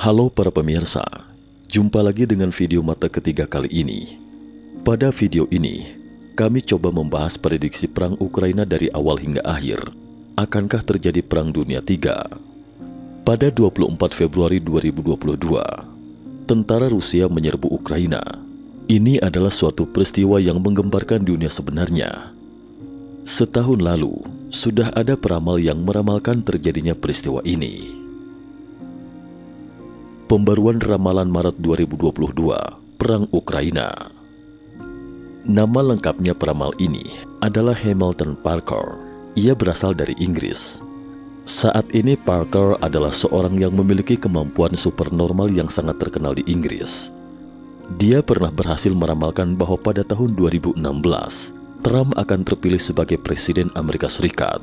Halo para pemirsa, jumpa lagi dengan video mata ketiga kali ini. Pada video ini, kami coba membahas prediksi perang Ukraina dari awal hingga akhir. Akankah terjadi perang dunia 3? Pada 24 Februari 2022, tentara Rusia menyerbu Ukraina. Ini adalah suatu peristiwa yang menggemparkan dunia sebenarnya. Setahun lalu, sudah ada peramal yang meramalkan terjadinya peristiwa ini. Pembaruan ramalan Maret 2022, Perang Ukraina. Nama lengkapnya peramal ini adalah Hamilton Parker. Ia berasal dari Inggris. Saat ini Parker adalah seorang yang memiliki kemampuan supernormal yang sangat terkenal di Inggris. Dia pernah berhasil meramalkan bahwa pada tahun 2016, Trump akan terpilih sebagai Presiden Amerika Serikat.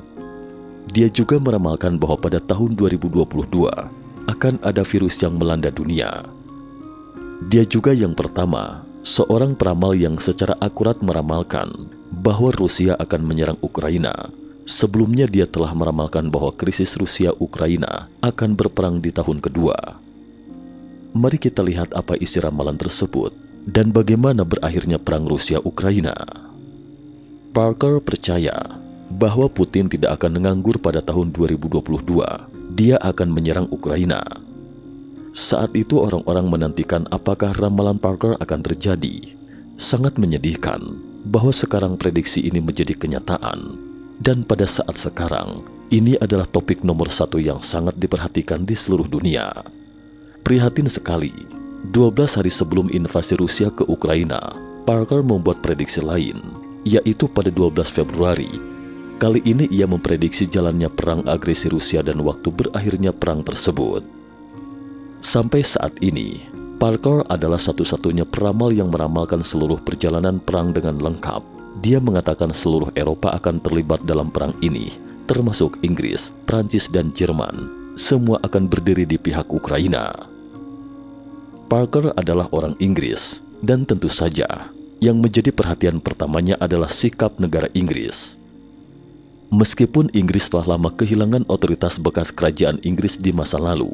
Dia juga meramalkan bahwa pada tahun 2022, akan ada virus yang melanda dunia. Dia juga yang pertama, seorang peramal yang secara akurat meramalkan bahwa Rusia akan menyerang Ukraina. Sebelumnya dia telah meramalkan bahwa krisis Rusia-Ukraina akan berperang di tahun kedua. Mari kita lihat apa isi ramalan tersebut dan bagaimana berakhirnya perang Rusia-Ukraina. Parker percaya bahwa Putin tidak akan menganggur pada tahun 2022. Dia akan menyerang Ukraina. Saat itu orang-orang menantikan apakah ramalan Parker akan terjadi. Sangat menyedihkan bahwa sekarang prediksi ini menjadi kenyataan. Dan pada saat sekarang, ini adalah topik nomor 1 yang sangat diperhatikan di seluruh dunia. Prihatin sekali, 12 hari sebelum invasi Rusia ke Ukraina, Parker membuat prediksi lain, yaitu pada 12 Februari. Kali ini ia memprediksi jalannya perang agresi Rusia dan waktu berakhirnya perang tersebut. Sampai saat ini, Parker adalah satu-satunya peramal yang meramalkan seluruh perjalanan perang dengan lengkap. Dia mengatakan seluruh Eropa akan terlibat dalam perang ini, termasuk Inggris, Prancis, dan Jerman. Semua akan berdiri di pihak Ukraina. Parker adalah orang Inggris, dan tentu saja, yang menjadi perhatian pertamanya adalah sikap negara Inggris. Meskipun Inggris telah lama kehilangan otoritas bekas kerajaan Inggris di masa lalu,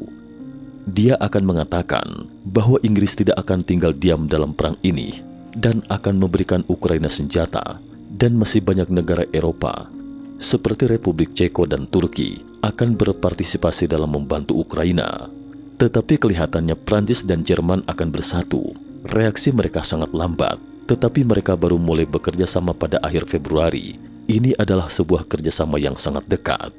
dia akan mengatakan bahwa Inggris tidak akan tinggal diam dalam perang ini dan akan memberikan Ukraina senjata, dan masih banyak negara Eropa seperti Republik Ceko dan Turki akan berpartisipasi dalam membantu Ukraina. Tetapi kelihatannya Prancis dan Jerman akan bersatu. Reaksi mereka sangat lambat, tetapi mereka baru mulai bekerja sama pada akhir Februari. Ini adalah sebuah kerjasama yang sangat dekat.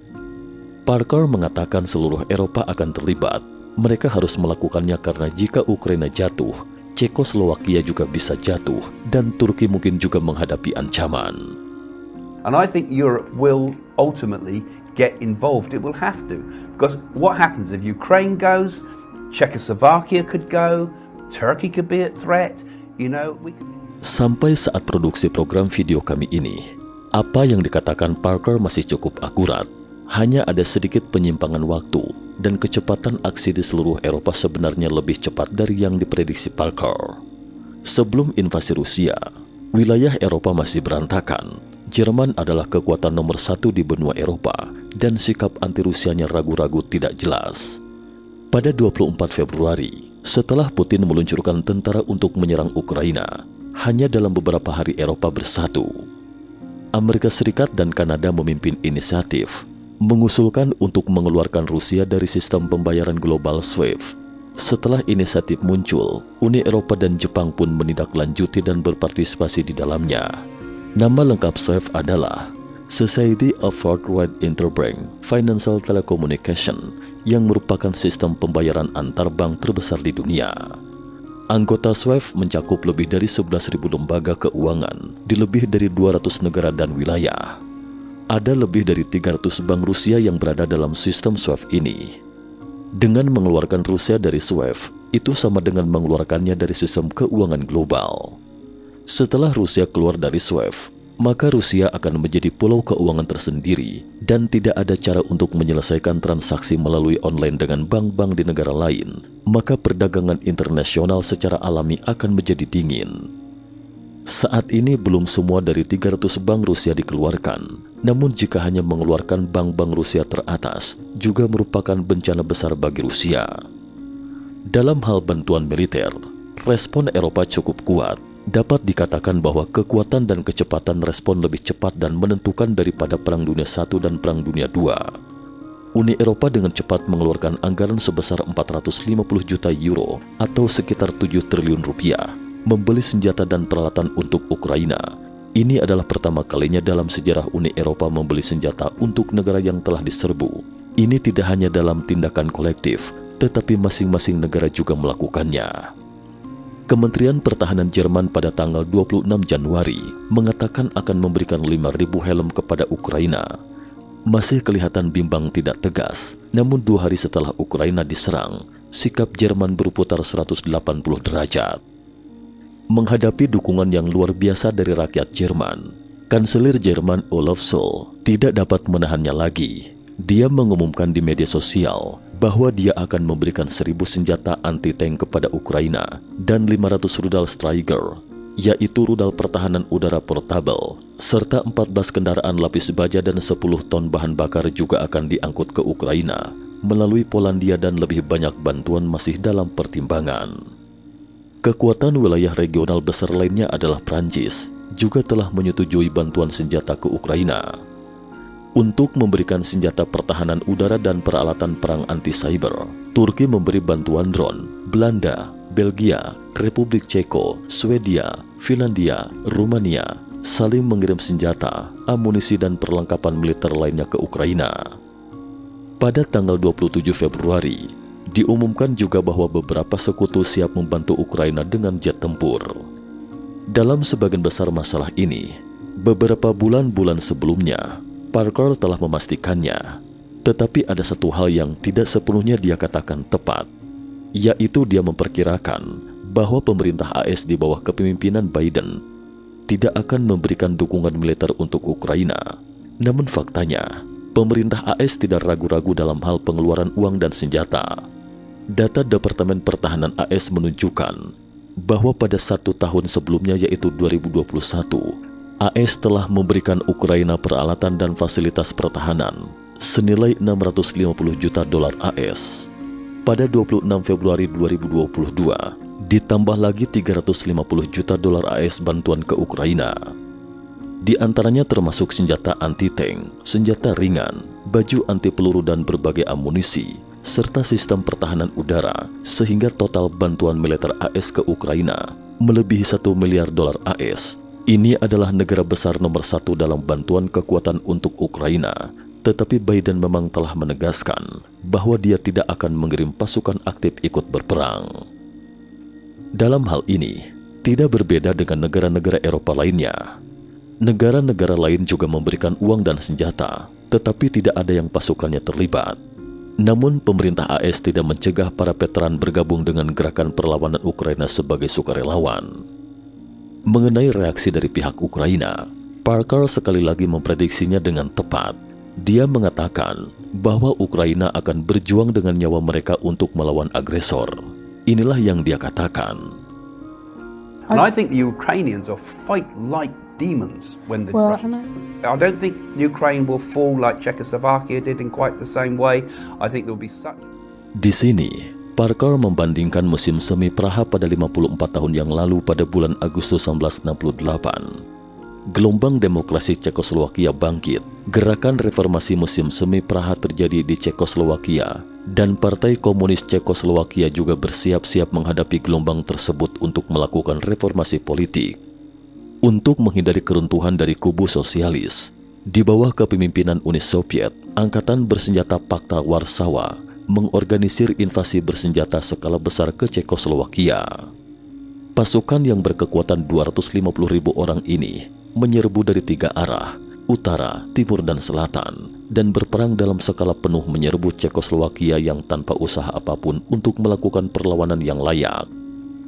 Parker mengatakan seluruh Eropa akan terlibat. Mereka harus melakukannya karena jika Ukraina jatuh, Cekoslowakia juga bisa jatuh, dan Turki mungkin juga menghadapi ancaman. And I think Europe will ultimately get involved. It will have to. Because what happens if Ukraine goes, Czechoslovakia could go, Turkey could be a threat, Sampai saat produksi program video kami ini, apa yang dikatakan Parker masih cukup akurat. Hanya ada sedikit penyimpangan waktu, dan kecepatan aksi di seluruh Eropa sebenarnya lebih cepat dari yang diprediksi Parker. Sebelum invasi Rusia, wilayah Eropa masih berantakan. Jerman adalah kekuatan nomor 1 di benua Eropa, dan sikap anti-Rusianya ragu-ragu tidak jelas. Pada 24 Februari, setelah Putin meluncurkan tentara untuk menyerang Ukraina, hanya dalam beberapa hari Eropa bersatu. Amerika Serikat dan Kanada memimpin inisiatif mengusulkan untuk mengeluarkan Rusia dari sistem pembayaran global SWIFT. Setelah inisiatif muncul, Uni Eropa dan Jepang pun menindaklanjuti dan berpartisipasi di dalamnya. Nama lengkap SWIFT adalah Society of Worldwide Interbank Financial Telecommunication, yang merupakan sistem pembayaran antar bank terbesar di dunia. Anggota SWIFT mencakup lebih dari 11.000 lembaga keuangan di lebih dari 200 negara dan wilayah. Ada lebih dari 300 bank Rusia yang berada dalam sistem SWIFT ini. Dengan mengeluarkan Rusia dari SWIFT, itu sama dengan mengeluarkannya dari sistem keuangan global. Setelah Rusia keluar dari SWIFT, maka Rusia akan menjadi pulau keuangan tersendiri dan tidak ada cara untuk menyelesaikan transaksi melalui online dengan bank-bank di negara lain. Maka perdagangan internasional secara alami akan menjadi dingin. Saat ini belum semua dari 300 bank Rusia dikeluarkan, namun jika hanya mengeluarkan bank-bank Rusia teratas, juga merupakan bencana besar bagi Rusia. Dalam hal bantuan militer, respon Eropa cukup kuat. Dapat dikatakan bahwa kekuatan dan kecepatan respon lebih cepat dan menentukan daripada Perang Dunia I dan Perang Dunia II. Uni Eropa dengan cepat mengeluarkan anggaran sebesar 450 juta euro atau sekitar 7 triliun rupiah membeli senjata dan peralatan untuk Ukraina. Ini adalah pertama kalinya dalam sejarah Uni Eropa membeli senjata untuk negara yang telah diserbu. Ini tidak hanya dalam tindakan kolektif, tetapi masing-masing negara juga melakukannya. Kementerian Pertahanan Jerman pada tanggal 26 Januari mengatakan akan memberikan 5.000 helm kepada Ukraina. Masih kelihatan bimbang tidak tegas, namun 2 hari setelah Ukraina diserang, sikap Jerman berputar 180 derajat. Menghadapi dukungan yang luar biasa dari rakyat Jerman, Kanselir Jerman Olaf Scholz tidak dapat menahannya lagi. Dia mengumumkan di media sosial bahwa dia akan memberikan 1.000 senjata anti-tank kepada Ukraina dan 500 rudal Striker, yaitu rudal pertahanan udara portabel, serta 14 kendaraan lapis baja dan 10 ton bahan bakar juga akan diangkut ke Ukraina melalui Polandia dan lebih banyak bantuan masih dalam pertimbangan. Kekuatan wilayah regional besar lainnya adalah Prancis, juga telah menyetujui bantuan senjata ke Ukraina. Untuk memberikan senjata pertahanan udara dan peralatan perang anti-cyber, Turki memberi bantuan drone. Belanda, Belgia, Republik Ceko, Swedia, Finlandia, Rumania saling mengirim senjata, amunisi dan perlengkapan militer lainnya ke Ukraina. Pada tanggal 27 Februari, diumumkan juga bahwa beberapa sekutu siap membantu Ukraina dengan jet tempur. Dalam sebagian besar masalah ini, beberapa bulan-bulan sebelumnya, Parker telah memastikannya, tetapi ada satu hal yang tidak sepenuhnya dia katakan tepat, yaitu dia memperkirakan bahwa pemerintah AS di bawah kepemimpinan Biden tidak akan memberikan dukungan militer untuk Ukraina. Namun faktanya, pemerintah AS tidak ragu-ragu dalam hal pengeluaran uang dan senjata. Data Departemen Pertahanan AS menunjukkan bahwa pada 1 tahun sebelumnya, yaitu 2021, AS telah memberikan Ukraina peralatan dan fasilitas pertahanan senilai 650 juta dolar AS. Pada 26 Februari 2022, ditambah lagi 350 juta dolar AS bantuan ke Ukraina. Di antaranya termasuk senjata anti-tank, senjata ringan, baju anti peluru dan berbagai amunisi, serta sistem pertahanan udara, sehingga total bantuan militer AS ke Ukraina melebihi 1 miliar dolar AS. Ini adalah negara besar nomor 1 dalam bantuan kekuatan untuk Ukraina, tetapi Biden memang telah menegaskan bahwa dia tidak akan mengirim pasukan aktif ikut berperang. Dalam hal ini, tidak berbeda dengan negara-negara Eropa lainnya. Negara-negara lain juga memberikan uang dan senjata, tetapi tidak ada yang pasukannya terlibat. Namun pemerintah AS tidak mencegah para veteran bergabung dengan gerakan perlawanan Ukraina sebagai sukarelawan. Mengenai reaksi dari pihak Ukraina, Parker sekali lagi memprediksinya dengan tepat. Dia mengatakan bahwa Ukraina akan berjuang dengan nyawa mereka untuk melawan agresor. Inilah yang dia katakan. And I think the Ukrainians will fight like demons when the Russians... I don't think Ukraine will fall like Czechoslovakia did in quite the same way. I think there will be such... Di sini, Parker membandingkan musim semi Praha pada 54 tahun yang lalu pada bulan Agustus 1968. Gelombang demokrasi Cekoslowakia bangkit, gerakan reformasi musim semi Praha terjadi di Cekoslowakia, dan Partai Komunis Cekoslowakia juga bersiap-siap menghadapi gelombang tersebut untuk melakukan reformasi politik. Untuk menghindari keruntuhan dari kubu sosialis, di bawah kepemimpinan Uni Soviet, Angkatan Bersenjata Pakta Warsawa mengorganisir invasi bersenjata skala besar ke Cekoslowakia. Pasukan yang berkekuatan 250.000 orang ini menyerbu dari 3 arah, utara, timur, dan selatan, dan berperang dalam skala penuh menyerbu Cekoslowakia yang tanpa usaha apapun untuk melakukan perlawanan yang layak.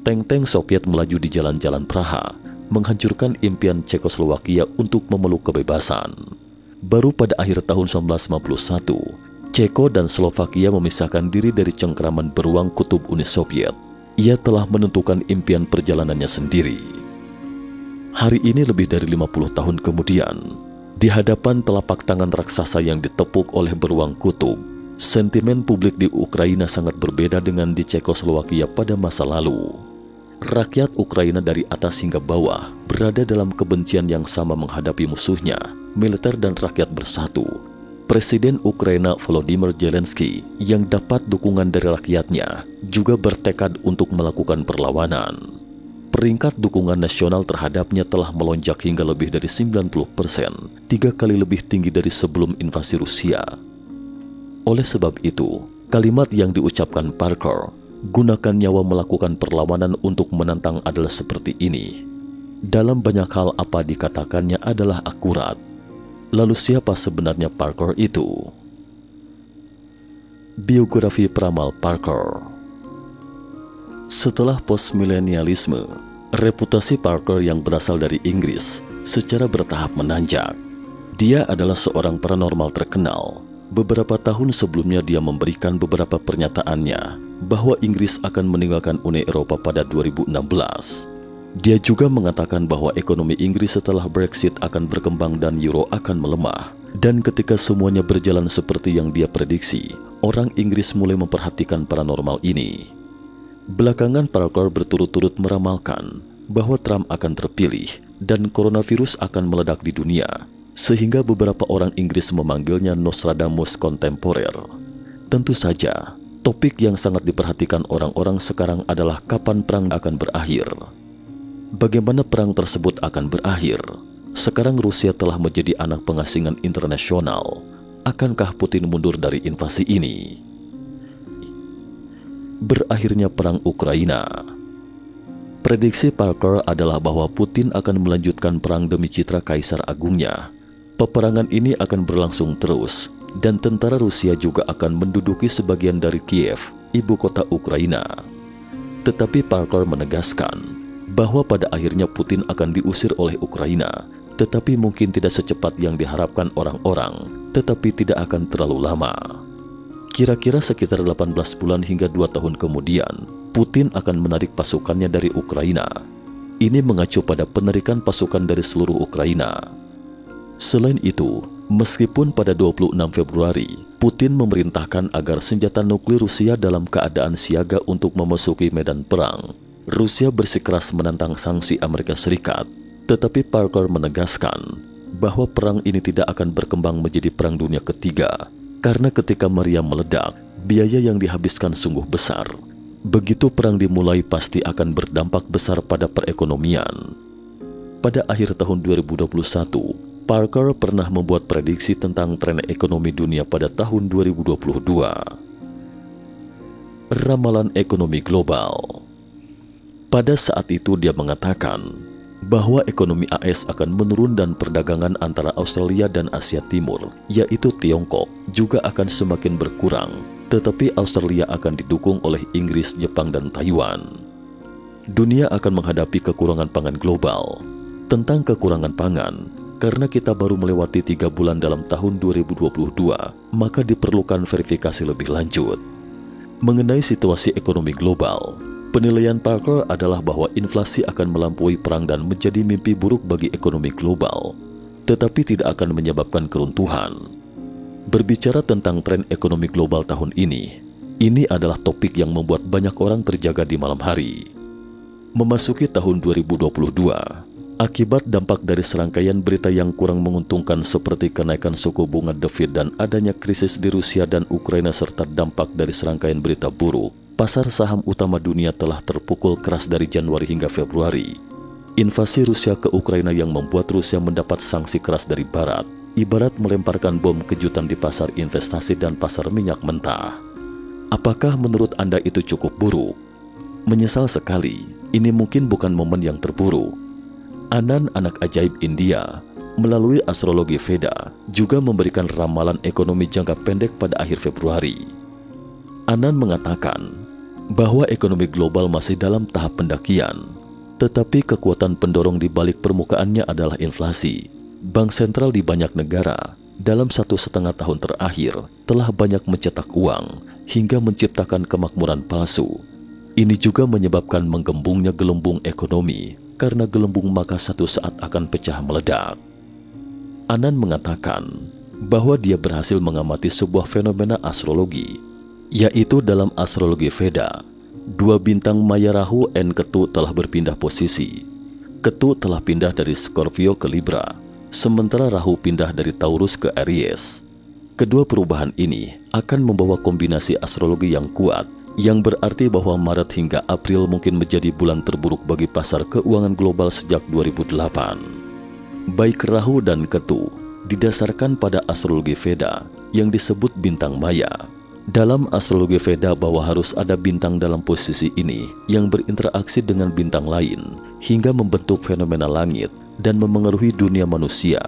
Tank-tank Soviet melaju di jalan-jalan Praha, menghancurkan impian Cekoslowakia untuk memeluk kebebasan. Baru pada akhir tahun 1951, Ceko dan Slovakia memisahkan diri dari cengkeraman beruang kutub Uni Soviet. Ia telah menentukan impian perjalanannya sendiri. Hari ini lebih dari 50 tahun kemudian, di hadapan telapak tangan raksasa yang ditepuk oleh beruang kutub, Sentimen publik di Ukraina sangat berbeda dengan di Cekoslowakia pada masa lalu. Rakyat Ukraina dari atas hingga bawah berada dalam kebencian yang sama menghadapi musuhnya, militer dan rakyat bersatu. Presiden Ukraina Volodymyr Zelensky yang dapat dukungan dari rakyatnya juga bertekad untuk melakukan perlawanan. Peringkat dukungan nasional terhadapnya telah melonjak hingga lebih dari 90%, 3 kali lebih tinggi dari sebelum invasi Rusia. Oleh sebab itu, kalimat yang diucapkan Parker, "Gunakan nyawa melakukan perlawanan untuk menantang," adalah seperti ini. Dalam banyak hal apa dikatakannya adalah akurat. Lalu siapa sebenarnya Parker itu? Biografi peramal Parker. Setelah postmilenialisme, reputasi Parker yang berasal dari Inggris secara bertahap menanjak. Dia adalah seorang paranormal terkenal. Beberapa tahun sebelumnya dia memberikan beberapa pernyataannya bahwa Inggris akan meninggalkan Uni Eropa pada 2016. Dia juga mengatakan bahwa ekonomi Inggris setelah Brexit akan berkembang dan Euro akan melemah. Dan ketika semuanya berjalan seperti yang dia prediksi, orang Inggris mulai memperhatikan paranormal ini. Belakangan Parker berturut-turut meramalkan bahwa Trump akan terpilih dan coronavirus akan meledak di dunia, sehingga beberapa orang Inggris memanggilnya Nostradamus kontemporer. Tentu saja, topik yang sangat diperhatikan orang-orang sekarang adalah kapan perang akan berakhir. Bagaimana perang tersebut akan berakhir? Sekarang Rusia telah menjadi anak pengasingan internasional. Akankah Putin mundur dari invasi ini? Berakhirnya perang Ukraina. Prediksi Parker adalah bahwa Putin akan melanjutkan perang demi citra Kaisar Agungnya. Peperangan ini akan berlangsung terus, dan tentara Rusia juga akan menduduki sebagian dari Kiev, ibu kota Ukraina. Tetapi Parker menegaskan bahwa pada akhirnya Putin akan diusir oleh Ukraina, tetapi mungkin tidak secepat yang diharapkan orang-orang, tetapi tidak akan terlalu lama. Kira-kira sekitar 18 bulan hingga 2 tahun kemudian, Putin akan menarik pasukannya dari Ukraina. Ini mengacu pada penarikan pasukan dari seluruh Ukraina. Selain itu, meskipun pada 26 Februari, Putin memerintahkan agar senjata nuklir Rusia dalam keadaan siaga untuk memasuki medan perang, Rusia bersikeras menantang sanksi Amerika Serikat. Tetapi Parker menegaskan bahwa perang ini tidak akan berkembang menjadi perang dunia ketiga, karena ketika meriam meledak, biaya yang dihabiskan sungguh besar. Begitu perang dimulai pasti akan berdampak besar pada perekonomian. Pada akhir tahun 2021, Parker pernah membuat prediksi tentang tren ekonomi dunia pada tahun 2022. Ramalan ekonomi global. Pada saat itu dia mengatakan bahwa ekonomi AS akan menurun dan perdagangan antara Australia dan Asia Timur, yaitu Tiongkok, juga akan semakin berkurang, tetapi Australia akan didukung oleh Inggris, Jepang, dan Taiwan. Dunia akan menghadapi kekurangan pangan global. Tentang kekurangan pangan, karena kita baru melewati 3 bulan dalam tahun 2022, maka diperlukan verifikasi lebih lanjut. Mengenai situasi ekonomi global, penilaian Parker adalah bahwa inflasi akan melampaui perang dan menjadi mimpi buruk bagi ekonomi global, tetapi tidak akan menyebabkan keruntuhan. Berbicara tentang tren ekonomi global tahun ini adalah topik yang membuat banyak orang terjaga di malam hari. Memasuki tahun 2022, akibat dampak dari serangkaian berita yang kurang menguntungkan seperti kenaikan suku bunga The Fed dan adanya krisis di Rusia dan Ukraina serta dampak dari serangkaian berita buruk, pasar saham utama dunia telah terpukul keras dari Januari hingga Februari. Invasi Rusia ke Ukraina yang membuat Rusia mendapat sanksi keras dari Barat, ibarat melemparkan bom kejutan di pasar investasi dan pasar minyak mentah. Apakah menurut Anda itu cukup buruk? Menyesal sekali, ini mungkin bukan momen yang terburuk. Anand, anak ajaib India, melalui astrologi Veda, juga memberikan ramalan ekonomi jangka pendek pada akhir Februari. Anand mengatakan bahwa ekonomi global masih dalam tahap pendakian, tetapi kekuatan pendorong di balik permukaannya adalah inflasi. Bank sentral di banyak negara dalam 1,5 tahun terakhir telah banyak mencetak uang hingga menciptakan kemakmuran palsu. Ini juga menyebabkan menggembungnya gelembung ekonomi, karena gelembung maka satu saat akan pecah meledak. Anand mengatakan bahwa dia berhasil mengamati sebuah fenomena astrologi, yaitu dalam astrologi Veda, dua bintang Maya Rahu dan Ketu telah berpindah posisi. Ketu telah pindah dari Scorpio ke Libra, sementara Rahu pindah dari Taurus ke Aries. Kedua perubahan ini akan membawa kombinasi astrologi yang kuat, yang berarti bahwa Maret hingga April mungkin menjadi bulan terburuk bagi pasar keuangan global sejak 2008. Baik Rahu dan Ketu didasarkan pada astrologi Veda yang disebut bintang Maya. Dalam astrologi Veda bahwa harus ada bintang dalam posisi ini yang berinteraksi dengan bintang lain hingga membentuk fenomena langit dan memengaruhi dunia manusia.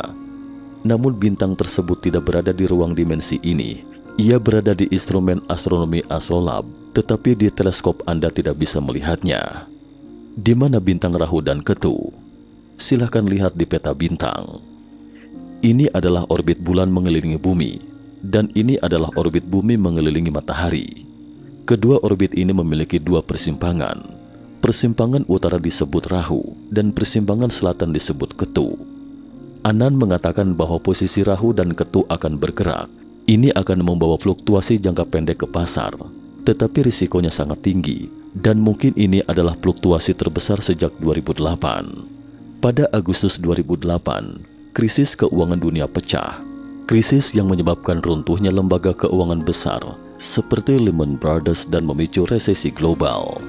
Namun bintang tersebut tidak berada di ruang dimensi ini. Ia berada di instrumen astronomi Astrolab, tetapi di teleskop Anda tidak bisa melihatnya. Di mana bintang Rahu dan Ketu? Silahkan lihat di peta bintang. Ini adalah orbit bulan mengelilingi bumi, dan ini adalah orbit bumi mengelilingi matahari. Kedua orbit ini memiliki dua persimpangan. Persimpangan utara disebut Rahu, dan persimpangan selatan disebut Ketu. Anand mengatakan bahwa posisi Rahu dan Ketu akan bergerak. Ini akan membawa fluktuasi jangka pendek ke pasar, tetapi risikonya sangat tinggi, dan mungkin ini adalah fluktuasi terbesar sejak 2008. Pada Agustus 2008, krisis keuangan dunia pecah. Krisis yang menyebabkan runtuhnya lembaga keuangan besar seperti Lehman Brothers dan memicu resesi global.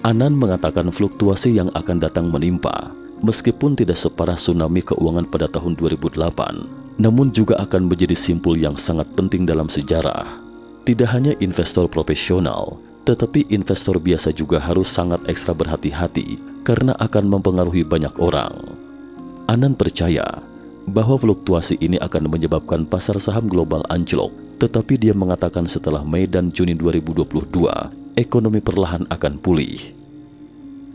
Anand mengatakan fluktuasi yang akan datang menimpa, meskipun tidak separah tsunami keuangan pada tahun 2008, namun juga akan menjadi simpul yang sangat penting dalam sejarah. Tidak hanya investor profesional, tetapi investor biasa juga harus sangat ekstra berhati-hati karena akan mempengaruhi banyak orang. Anand percaya bahwa fluktuasi ini akan menyebabkan pasar saham global anjlok, tetapi dia mengatakan setelah Mei dan Juni 2022, ekonomi perlahan akan pulih.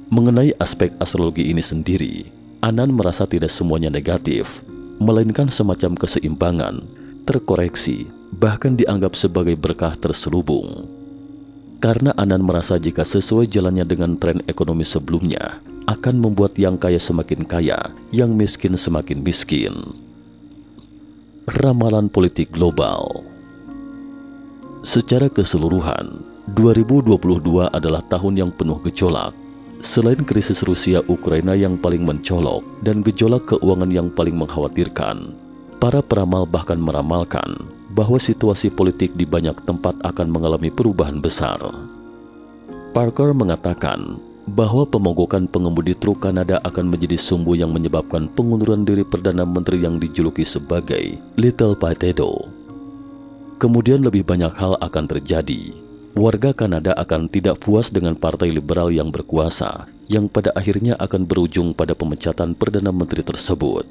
Mengenai aspek astrologi ini sendiri, Anand merasa tidak semuanya negatif, melainkan semacam keseimbangan, terkoreksi, bahkan dianggap sebagai berkah terselubung. Karena Anand merasa jika sesuai jalannya dengan tren ekonomi sebelumnya, akan membuat yang kaya semakin kaya, yang miskin semakin miskin. Ramalan politik global. Secara keseluruhan, 2022 adalah tahun yang penuh gejolak. Selain krisis Rusia-Ukraina yang paling mencolok dan gejolak keuangan yang paling mengkhawatirkan, para peramal bahkan meramalkan bahwa situasi politik di banyak tempat akan mengalami perubahan besar. Parker mengatakan bahwa pemogokan pengemudi truk Kanada akan menjadi sumbu yang menyebabkan pengunduran diri Perdana Menteri yang dijuluki sebagai Little Potato. Kemudian lebih banyak hal akan terjadi. Warga Kanada akan tidak puas dengan partai liberal yang berkuasa, yang pada akhirnya akan berujung pada pemecatan Perdana Menteri tersebut.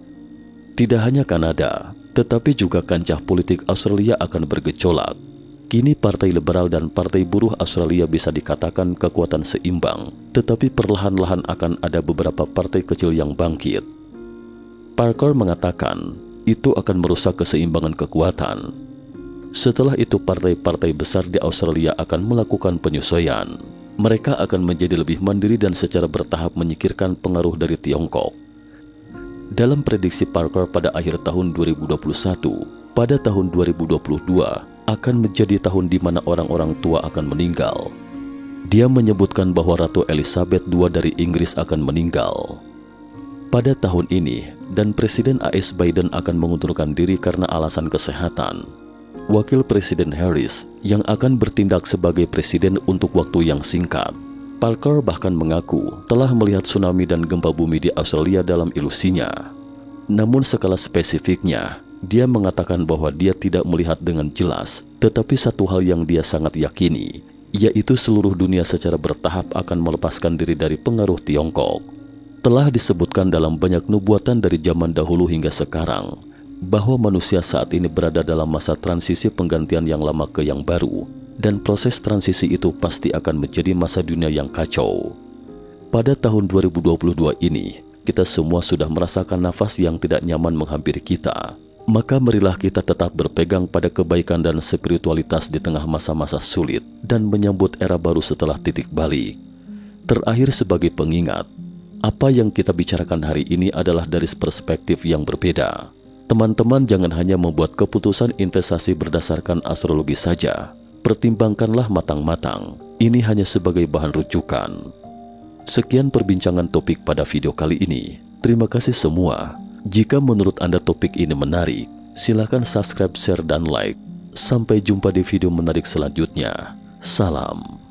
Tidak hanya Kanada, tetapi juga kancah politik Australia akan bergejolak. Kini Partai Liberal dan Partai Buruh Australia bisa dikatakan kekuatan seimbang, tetapi perlahan-lahan akan ada beberapa partai kecil yang bangkit. Parker mengatakan itu akan merusak keseimbangan kekuatan. Setelah itu partai-partai besar di Australia akan melakukan penyesuaian. Mereka akan menjadi lebih mandiri dan secara bertahap menyingkirkan pengaruh dari Tiongkok. Dalam prediksi Parker pada akhir tahun 2021, pada tahun 2022 akan menjadi tahun di mana orang-orang tua akan meninggal. Dia menyebutkan bahwa Ratu Elizabeth II dari Inggris akan meninggal pada tahun ini, dan Presiden AS Biden akan mengundurkan diri karena alasan kesehatan. Wakil Presiden Harris yang akan bertindak sebagai presiden untuk waktu yang singkat. Parker bahkan mengaku telah melihat tsunami dan gempa bumi di Australia dalam ilusinya. Namun skala spesifiknya, dia mengatakan bahwa dia tidak melihat dengan jelas, tetapi satu hal yang dia sangat yakini, yaitu seluruh dunia secara bertahap akan melepaskan diri dari pengaruh Tiongkok. Telah disebutkan dalam banyak nubuatan dari zaman dahulu hingga sekarang, bahwa manusia saat ini berada dalam masa transisi penggantian yang lama ke yang baru, dan proses transisi itu pasti akan menjadi masa dunia yang kacau. Pada tahun 2022 ini, kita semua sudah merasakan nafas yang tidak nyaman menghampiri kita. Maka marilah kita tetap berpegang pada kebaikan dan spiritualitas di tengah masa-masa sulit dan menyambut era baru setelah titik balik. Terakhir sebagai pengingat, apa yang kita bicarakan hari ini adalah dari perspektif yang berbeda. Teman-teman jangan hanya membuat keputusan investasi berdasarkan astrologi saja. Pertimbangkanlah matang-matang. Ini hanya sebagai bahan rujukan. Sekian perbincangan topik pada video kali ini. Terima kasih semua. Jika menurut Anda topik ini menarik, silakan subscribe, share, dan like. Sampai jumpa di video menarik selanjutnya. Salam.